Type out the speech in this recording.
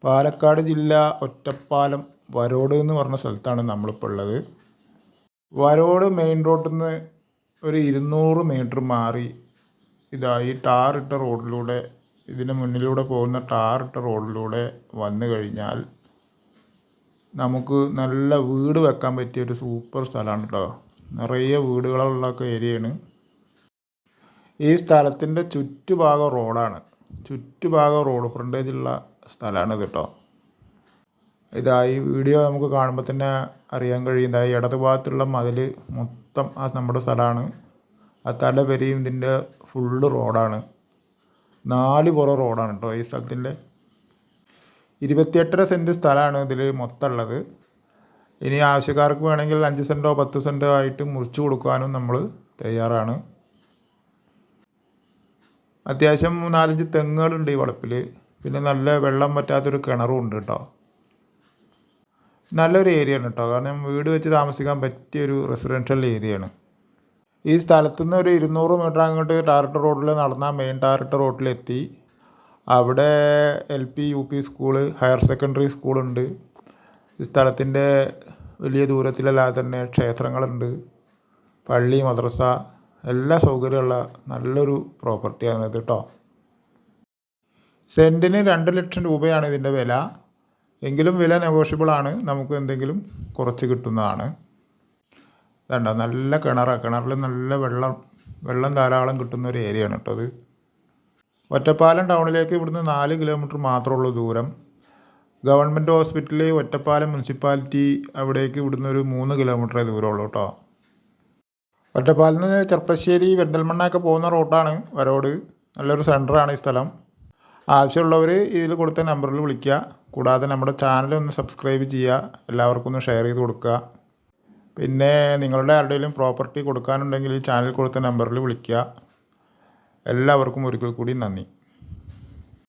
പാലക്കാട് ജില്ല ഒറ്റപ്പാലം വരോട് എന്ന് പറഞ്ഞ സ്ഥലത്താണ് നമ്മളിപ്പോൾ ഉള്ളത്. വരോട് മെയിൻ റോഡിൽ നിന്ന് ഒരു 200 മീറ്റർ മാറി ഈ ടാറിട്ട റോഡിലൂടെ, ഇതിന് മുന്നിലൂടെ പോകുന്ന ടാറിട്ട റോഡിലൂടെ വന്നു കഴിഞ്ഞാൽ നമുക്ക് നല്ല വീട് വെക്കാൻ പറ്റിയൊരു സൂപ്പർ സ്ഥലമാണ് കേട്ടോ. നിറയെ വീടുകളുള്ളൊക്കെ ഏരിയയാണ്. ഈ സ്ഥലത്തിൻ്റെ ചുറ്റുഭാഗം റോഡാണ്. ചുറ്റുഭാഗം റോഡ് ഫ്രണ്ടേജുള്ള സ്ഥലമാണ് ഇത് കേട്ടോ. ഈ വീഡിയോ നമുക്ക് കാണുമ്പോൾ തന്നെ അറിയാൻ കഴിയും. ഇടത് ഭാഗത്തുള്ള മതിൽ മൊത്തം നമ്മുടെ സ്ഥലമാണ്. തല വരെയും ഇതിൻ്റെ ഫുള്ള് റോഡാണ്. 4 പുറം റോഡാണ് കേട്ടോ ഈ സ്ഥലത്തിൻ്റെ. 28.5 സെൻറ്റ് സ്ഥലമാണ് ഇതിൽ മൊത്തം ഉള്ളത്. ഇനി ആവശ്യക്കാർക്ക് വേണമെങ്കിൽ 5 സെൻറ്റോ 10 സെൻറ്റോ ആയിട്ട് മുറിച്ച് കൊടുക്കാനും നമ്മൾ തയ്യാറാണ്. അത്യാവശ്യം 4-5 തെങ്ങുകളുണ്ട് ഈ വളപ്പിൽ. പിന്നെ നല്ല വെള്ളം പറ്റാത്തൊരു കിണറും ഉണ്ട് കേട്ടോ. നല്ലൊരു ഏരിയയാണ് കേട്ടോ. കാരണം വീട് വെച്ച് താമസിക്കാൻ പറ്റിയൊരു റെസിഡൻഷ്യൽ ഏരിയയാണ്. ഈ സ്ഥലത്തു നിന്ന് ഒരു 200 മീറ്റർ അങ്ങോട്ട് ടാറിട്ട റോഡിൽ നടന്നാൽ മെയിൻ ടാറിട്ട റോഡിലെത്തി. അവിടെ LP UP school, higher secondary സ്കൂളുണ്ട്. ഈ സ്ഥലത്തിൻ്റെ വലിയ ദൂരത്തിലല്ലാതെ തന്നെ ക്ഷേത്രങ്ങളുണ്ട്, പള്ളി, മദ്രസ, എല്ലാ സൗകര്യമുള്ള നല്ലൊരു പ്രോപ്പർട്ടിയാണ് ഇത് കേട്ടോ. സെൻറ്റിന് 2 ലക്ഷം രൂപയാണ് ഇതിൻ്റെ വില. എങ്കിലും വില നെഗോഷ്യബിളാണ്. നമുക്ക് എന്തെങ്കിലും കുറച്ച് കിട്ടുന്നതാണ്. വേണ്ട, നല്ല കിണറാണ്. കിണറിൽ നല്ല വെള്ളം ധാരാളം കിട്ടുന്ന ഒരു ഏരിയയാണ് കേട്ടോ അത്. ഒറ്റപ്പാലം ടൗണിലേക്ക് ഇവിടുന്ന് 4 കിലോമീറ്റർ മാത്രമേ ഉള്ളൂ ദൂരം. ഗവൺമെൻറ് ഹോസ്പിറ്റൽ, ഒറ്റപ്പാലം മുനിസിപ്പാലിറ്റി, അവിടേക്ക് ഇവിടുന്ന് ഒരു 3 കിലോമീറ്ററേ ദൂരമുള്ളൂ കേട്ടോ. ഒറ്റപ്പാലത്ത് നിന്ന് ചെർപ്പശ്ശേരി, പെരിന്തൽമണ്ണ ഒക്കെ പോകുന്ന റൂട്ടാണ് വരോട്. നല്ലൊരു സെൻറ്ററാണ് ഈ സ്ഥലം. ആവശ്യമുള്ളവർ ഇതിൽ കൊടുത്ത നമ്പറിൽ വിളിക്കുക. കൂടാതെ നമ്മുടെ ചാനൽ ഒന്ന് സബ്സ്ക്രൈബ് ചെയ്യുക. എല്ലാവർക്കും ഒന്ന് ഷെയർ ചെയ്ത് കൊടുക്കുക. പിന്നെ നിങ്ങളുടെ ആരുടെയും പ്രോപ്പർട്ടി കൊടുക്കാനുണ്ടെങ്കിൽ ഈ ചാനൽ കൊടുത്ത നമ്പറിൽ വിളിക്കുക. എല്ലാവർക്കും ഒരിക്കൽ കൂടി നന്ദി.